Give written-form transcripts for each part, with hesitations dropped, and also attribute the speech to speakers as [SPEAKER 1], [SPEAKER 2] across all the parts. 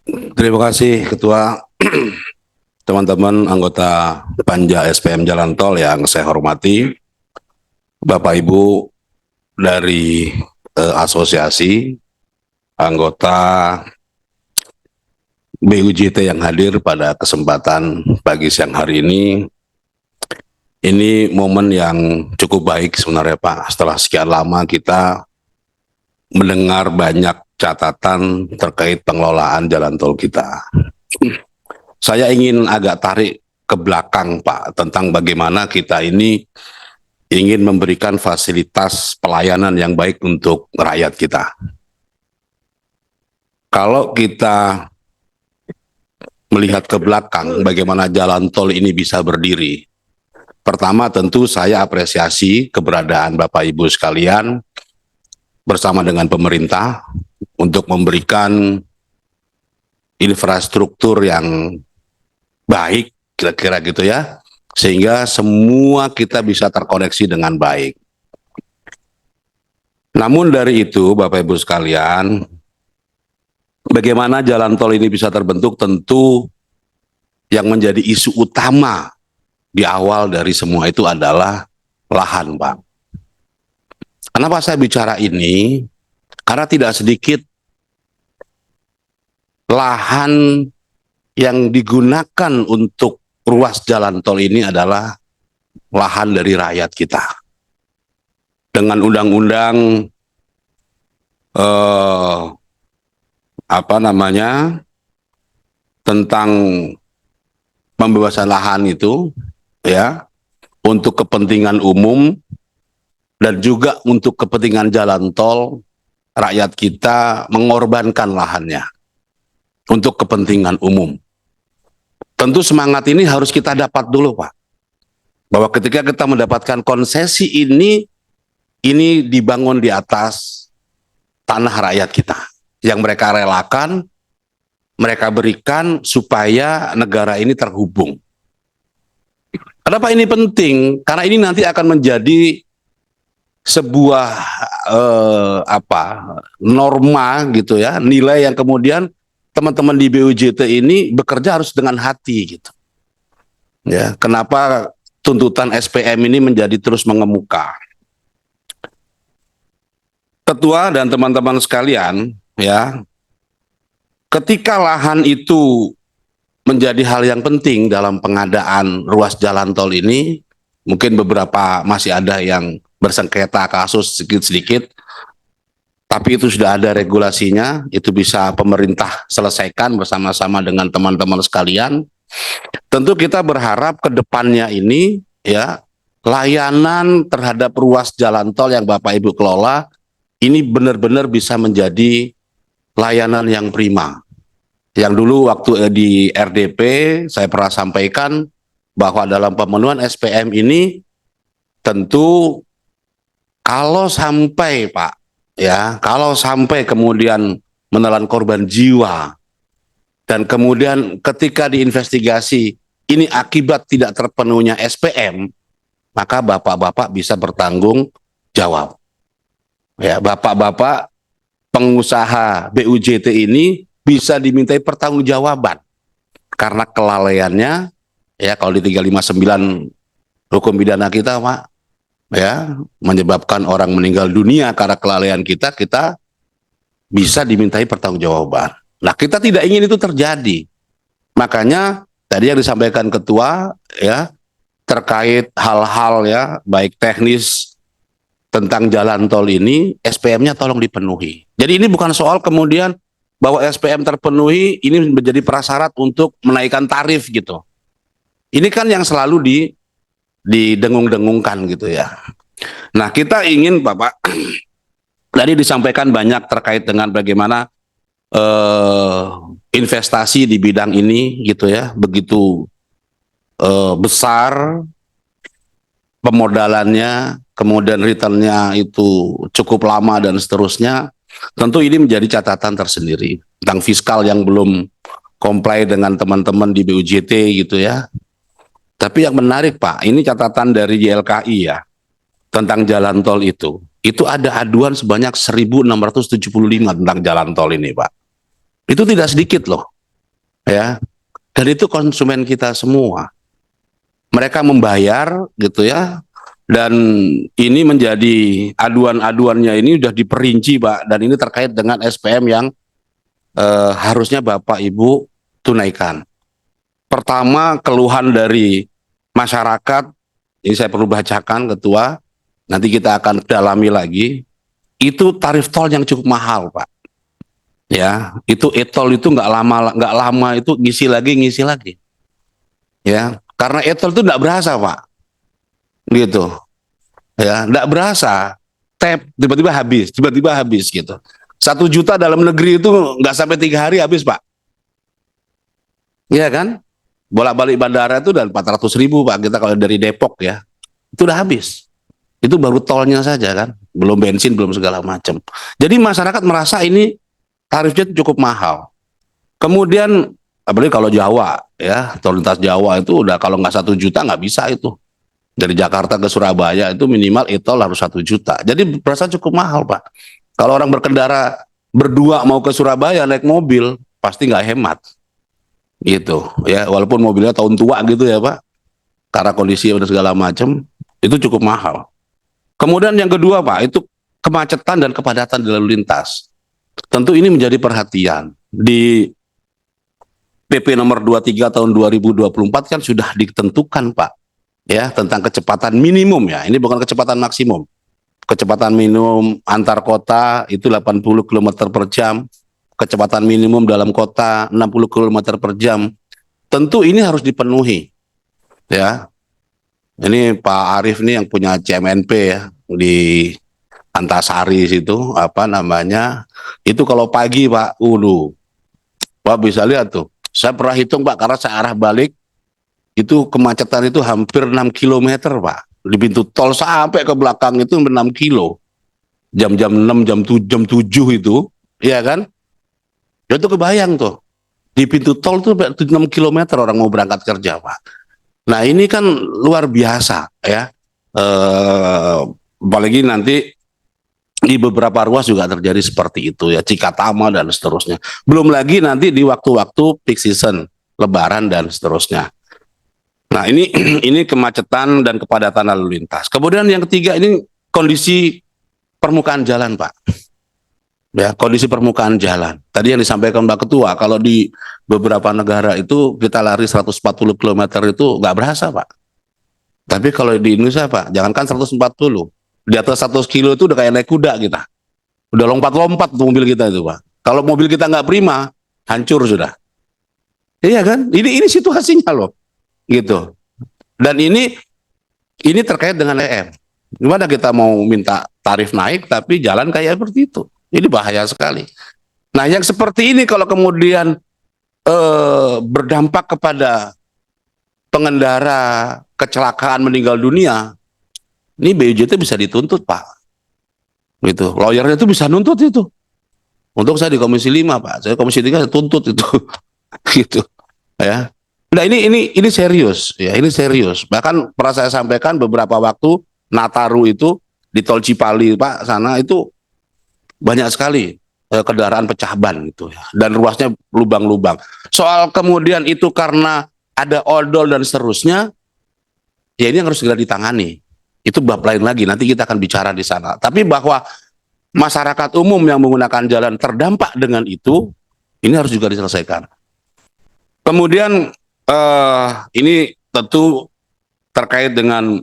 [SPEAKER 1] Terima kasih Ketua, teman-teman anggota Panja SPM Jalan Tol yang saya hormati, Bapak Ibu dari asosiasi, anggota BUJT yang hadir pada kesempatan pagi siang hari ini. Ini momen yang cukup baik sebenarnya Pak, setelah sekian lama kita mendengar banyak catatan terkait pengelolaan jalan tol kita. Saya ingin agak tarik ke belakang Pak tentang bagaimana kita ini ingin memberikan fasilitas pelayanan yang baik untuk rakyat kita. Kalau kita melihat ke belakang bagaimana jalan tol ini bisa berdiri, pertama tentu saya apresiasi keberadaan Bapak Ibu sekalian bersama dengan pemerintah untuk memberikan infrastruktur yang baik, kira-kira gitu ya, sehingga semua kita bisa terkoneksi dengan baik. Namun dari itu, Bapak Ibu sekalian, bagaimana jalan tol ini bisa terbentuk tentu yang menjadi isu utama di awal dari semua itu adalah lahan, Pak. Kenapa saya bicara ini? Karena tidak sedikit lahan yang digunakan untuk ruas jalan tol ini adalah lahan dari rakyat kita. Dengan undang-undang tentang pembebasan lahan itu ya, untuk kepentingan umum dan juga untuk kepentingan jalan tol, rakyat kita mengorbankan lahannya untuk kepentingan umum. Tentu semangat ini harus kita dapat dulu Pak, bahwa ketika kita mendapatkan konsesi ini dibangun di atas tanah rakyat kita, yang mereka relakan, mereka berikan supaya negara ini terhubung. Kenapa ini penting? Karena ini nanti akan menjadi sebuah norma gitu ya, nilai yang kemudian teman-teman di BUJT ini bekerja harus dengan hati gitu. Ya, kenapa tuntutan SPM ini menjadi terus mengemuka? Ketua dan teman-teman sekalian, ya, ketika lahan itu menjadi hal yang penting dalam pengadaan ruas jalan tol ini, mungkin beberapa masih ada yang bersengketa kasus sedikit-sedikit, tapi itu sudah ada regulasinya, itu bisa pemerintah selesaikan bersama-sama dengan teman-teman sekalian. Tentu kita berharap ke depannya ini ya, layanan terhadap ruas jalan tol yang Bapak Ibu kelola ini benar-benar bisa menjadi layanan yang prima. Yang dulu waktu di RDP saya pernah sampaikan bahwa dalam pemenuhan SPM ini tentu kalau sampai Pak ya, kalau sampai kemudian menelan korban jiwa dan kemudian ketika diinvestigasi ini akibat tidak terpenuhnya SPM, maka bapak-bapak bisa bertanggung jawab. Ya, bapak-bapak pengusaha BUJT ini bisa dimintai pertanggungjawaban karena kelalaiannya ya, kalau di 359 hukum pidana kita Pak ya, menyebabkan orang meninggal dunia karena kelalaian kita bisa dimintai pertanggungjawaban. Nah, kita tidak ingin itu terjadi. Makanya tadi yang disampaikan ketua ya, terkait hal-hal ya baik teknis tentang jalan tol ini, SPM-nya tolong dipenuhi. Jadi ini bukan soal kemudian bahwa SPM terpenuhi ini menjadi prasyarat untuk menaikkan tarif gitu. Ini kan yang selalu didengung-dengungkan gitu ya. Nah, kita ingin Bapak tadi disampaikan banyak terkait dengan bagaimana investasi di bidang ini gitu ya, begitu besar pemodalannya, kemudian returnnya itu cukup lama dan seterusnya. Tentu ini menjadi catatan tersendiri tentang fiskal yang belum comply dengan teman-teman di BUJT gitu ya. Tapi yang menarik Pak, ini catatan dari YLKI ya, tentang jalan tol itu ada aduan sebanyak 1.675 tentang jalan tol ini Pak. Itu tidak sedikit loh. ya. Dan itu konsumen kita semua. Mereka membayar gitu ya. Dan ini menjadi aduan-aduannya ini sudah diperinci, Pak, dan ini terkait dengan SPM yang harusnya Bapak Ibu tunaikan. Pertama, keluhan dari masyarakat, ini saya perlu bacakan Ketua, nanti kita akan dalami lagi, itu tarif tol yang cukup mahal, Pak. Ya, itu e-tol itu nggak lama itu ngisi lagi. Ya, karena e-tol itu nggak berasa, Pak. Gitu. Ya, nggak berasa. Tap, tiba-tiba habis gitu. 1 juta dalam negeri itu nggak sampai 3 hari habis, Pak. Iya kan? Bolak-balik bandara itu udah 400.000, Pak. Kita kalau dari Depok ya, itu udah habis. Itu baru tolnya saja kan, belum bensin, belum segala macam. Jadi masyarakat merasa ini tarifnya cukup mahal. Kemudian apalagi kalau Jawa ya, tol lintas Jawa itu udah kalau nggak 1 juta nggak bisa itu. Dari Jakarta ke Surabaya itu minimal e-tol harus 1 juta. Jadi berasa cukup mahal, Pak. Kalau orang berkendara berdua mau ke Surabaya naik mobil pasti nggak hemat, gitu ya. Walaupun mobilnya tahun tua gitu ya, Pak. Karena kondisi udah segala macam itu cukup mahal. Kemudian yang kedua, Pak, itu kemacetan dan kepadatan di lalu lintas. Tentu ini menjadi perhatian. Di PP nomor 23 tahun 2024 kan sudah ditentukan, Pak, ya, tentang kecepatan minimum ya. Ini bukan kecepatan maksimum. Kecepatan minimum antar kota itu 80 km per jam. Kecepatan minimum dalam kota 60 km per jam. Tentu ini harus dipenuhi. Ya. Ini Pak Arief nih yang punya CMNP ya di Antasari situ, apa namanya? Itu kalau pagi, Pak, Pak bisa lihat tuh. Saya pernah hitung, Pak, karena saya arah balik itu kemacetan itu hampir 6 kilometer, Pak. Di pintu tol sampai ke belakang itu 6 kilo. Jam-jam 6, jam 7 itu, iya kan? Ya itu kebayang tuh. Di pintu tol tuh 6 kilometer orang mau berangkat kerja, Pak. Nah ini kan luar biasa ya. Apalagi nanti di beberapa ruas juga terjadi seperti itu ya, Cikatama dan seterusnya. Belum lagi nanti di waktu-waktu peak season, Lebaran dan seterusnya. Nah ini ini kemacetan dan kepadatan lalu lintas. Kemudian yang ketiga ini kondisi permukaan jalan, Pak. Ya, kondisi permukaan jalan. Tadi yang disampaikan Mbak Ketua, kalau di beberapa negara itu kita lari 140 km itu nggak berasa, Pak. Tapi kalau di Indonesia, Pak, jangankan 140, di atas 100 kilo itu udah kayak naik kuda kita. Udah lompat-lompat tuh mobil kita itu, Pak. Kalau mobil kita nggak prima, hancur sudah. Iya kan? Ini situasinya loh, gitu. Dan ini terkait dengan EM. Gimana kita mau minta tarif naik tapi jalan kayak seperti itu? Ini bahaya sekali. Nah, yang seperti ini kalau kemudian berdampak kepada pengendara kecelakaan meninggal dunia, ini BUJT bisa dituntut, Pak. Gitu. Lawyernya itu bisa nuntut itu. Untuk saya di Komisi 5, Pak. Saya Komisi 3 saya tuntut itu. Gitu. Ya. Nah, ini serius ya, ini serius. Bahkan pernah saya sampaikan beberapa waktu Nataru itu di Tol Cipali, Pak, sana itu banyak sekali kendaraan pecah ban gitu ya, dan ruasnya lubang-lubang. Soal kemudian itu karena ada odol dan seterusnya, ya ini yang harus segera ditangani. Itu bab lain lagi, nanti kita akan bicara di sana. Tapi bahwa masyarakat umum yang menggunakan jalan terdampak dengan itu, ini harus juga diselesaikan. Kemudian ini tentu terkait dengan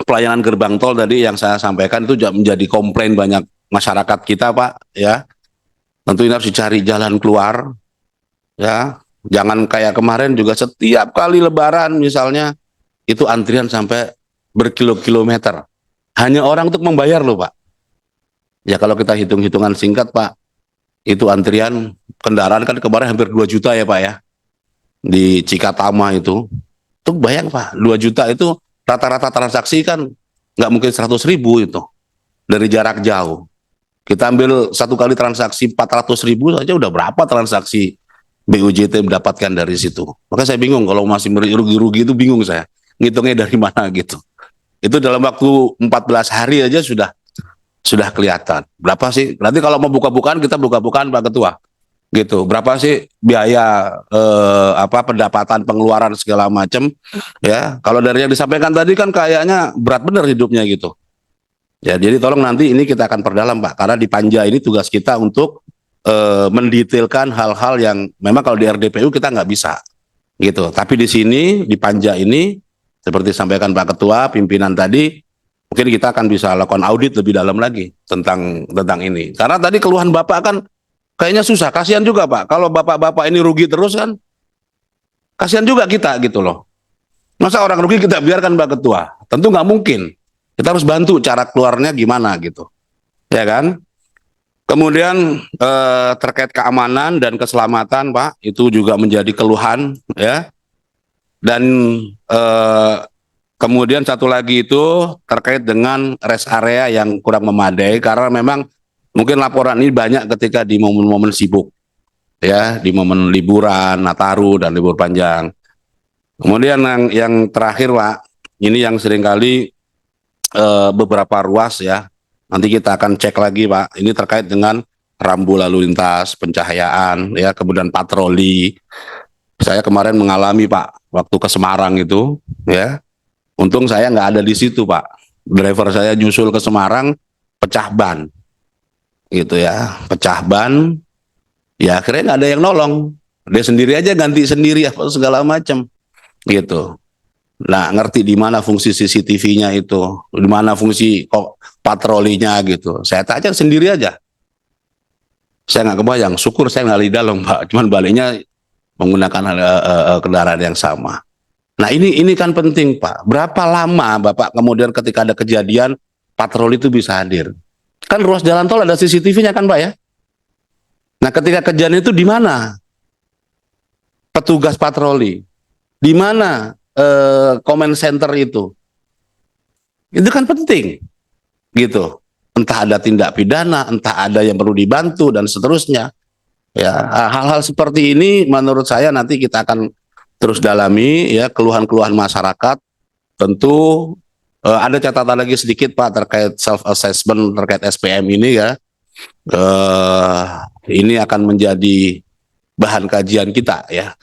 [SPEAKER 1] pelayanan gerbang tol tadi yang saya sampaikan itu menjadi komplain banyak masyarakat kita, Pak, ya. Tentu ini harus dicari jalan keluar, ya. Jangan kayak kemarin juga setiap kali Lebaran misalnya itu antrian sampai berkilo-kilometer. Hanya orang untuk membayar loh, Pak. Ya kalau kita hitung-hitungan singkat, Pak, itu antrian kendaraan kan kemarin hampir 2 juta ya, Pak, ya. Di Cikatama itu. Tuh bayang, Pak, 2 juta itu rata-rata transaksi kan nggak mungkin 100.000 itu. Dari jarak jauh. Kita ambil satu kali transaksi 400.000 saja udah berapa transaksi BUJT mendapatkan dari situ. Maka saya bingung kalau masih rugi-rugi itu bingung saya. Ngitungnya dari mana gitu. Itu dalam waktu 14 hari aja sudah kelihatan. Berapa sih? Berarti kalau mau buka-bukaan kita buka-bukaan, Pak Ketua. gitu. Berapa sih biaya pendapatan pengeluaran segala macam ya. Kalau dari yang disampaikan tadi kan kayaknya berat bener hidupnya gitu. Ya, jadi tolong nanti ini kita akan perdalam Pak, karena di Panja ini tugas kita untuk mendetailkan hal-hal yang memang kalau di RDPU kita nggak bisa gitu. Tapi di sini di Panja ini seperti sampaikan Pak Ketua pimpinan tadi, mungkin kita akan bisa lakukan audit lebih dalam lagi tentang ini. Karena tadi keluhan Bapak kan kayaknya susah, kasihan juga Pak. Kalau Bapak-bapak ini rugi terus kan, kasihan juga kita gitu loh. Masa orang rugi kita biarkan Pak Ketua? Tentu nggak mungkin. Kita harus bantu cara keluarnya gimana gitu, ya kan? Kemudian terkait keamanan dan keselamatan Pak, itu juga menjadi keluhan ya. Dan kemudian satu lagi itu terkait dengan rest area yang kurang memadai, karena memang mungkin laporan ini banyak ketika di momen-momen sibuk ya, di momen liburan, Nataru dan libur panjang. Kemudian yang terakhir Pak, ini yang seringkali beberapa ruas ya, nanti kita akan cek lagi Pak, ini terkait dengan rambu lalu lintas, pencahayaan ya, kemudian patroli. Saya kemarin mengalami Pak, waktu ke Semarang itu ya, untung saya nggak ada di situ Pak, driver saya nyusul ke Semarang, pecah ban gitu ya, pecah ban ya, akhirnya nggak ada yang nolong, dia sendiri aja ganti sendiri apa segala macam gitu. Nah, ngerti di mana fungsi CCTV-nya itu, di mana fungsi patrolinya gitu. Saya tanya sendiri aja. Saya nggak kebayang, syukur saya nggak di dalam Pak, cuman baliknya menggunakan kendaraan yang sama. Nah ini kan penting Pak. Berapa lama Bapak kemudian ketika ada kejadian patroli itu bisa hadir? Kan ruas jalan tol ada CCTV-nya kan Pak ya? Nah ketika kejadian itu di mana petugas patroli? Di mana comment center itu? Itu kan penting gitu. Entah ada tindak pidana, entah ada yang perlu dibantu dan seterusnya. Ya, hal-hal seperti ini menurut saya nanti kita akan terus dalami ya, keluhan-keluhan masyarakat. Tentu ada catatan lagi sedikit Pak terkait self assessment terkait SPM ini ya. Ini akan menjadi bahan kajian kita ya,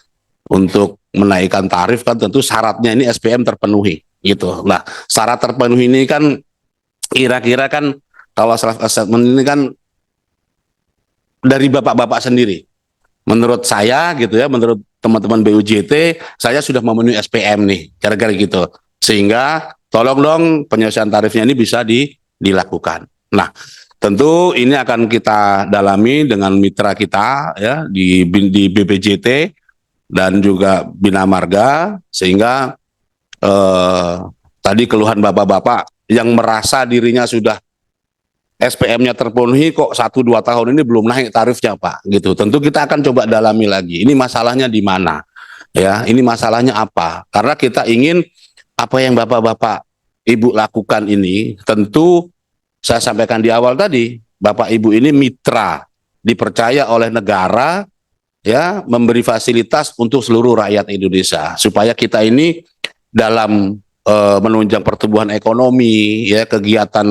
[SPEAKER 1] untuk menaikkan tarif kan tentu syaratnya ini SPM terpenuhi gitu. Nah, syarat terpenuhi ini kan kira-kira kan kalau self assessment ini kan dari bapak-bapak sendiri. Menurut saya gitu ya, menurut teman-teman BUJT, saya sudah memenuhi SPM nih, kira-kira gitu. Sehingga tolong dong penyelesaian tarifnya ini bisa dilakukan. Nah, tentu ini akan kita dalami dengan mitra kita ya di BPJT dan juga Bina Marga, sehingga tadi keluhan bapak-bapak yang merasa dirinya sudah SPM-nya terpenuhi kok 1-2 tahun ini belum naik tarifnya Pak gitu. Tentu kita akan coba dalami lagi. Ini masalahnya di mana? Ya, ini masalahnya apa? Karena kita ingin apa yang Bapak-bapak Ibu lakukan ini, tentu saya sampaikan di awal tadi, Bapak Ibu ini mitra dipercaya oleh negara ya, memberi fasilitas untuk seluruh rakyat Indonesia supaya kita ini dalam menunjang pertumbuhan ekonomi ya, kegiatan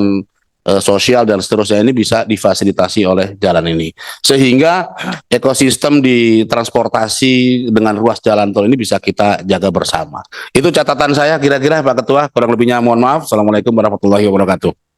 [SPEAKER 1] sosial dan seterusnya ini bisa difasilitasi oleh jalan ini, sehingga ekosistem di transportasi dengan ruas jalan tol ini bisa kita jaga bersama. Itu catatan saya kira-kira Pak Ketua, kurang lebihnya mohon maaf. Assalamualaikum warahmatullahi wabarakatuh.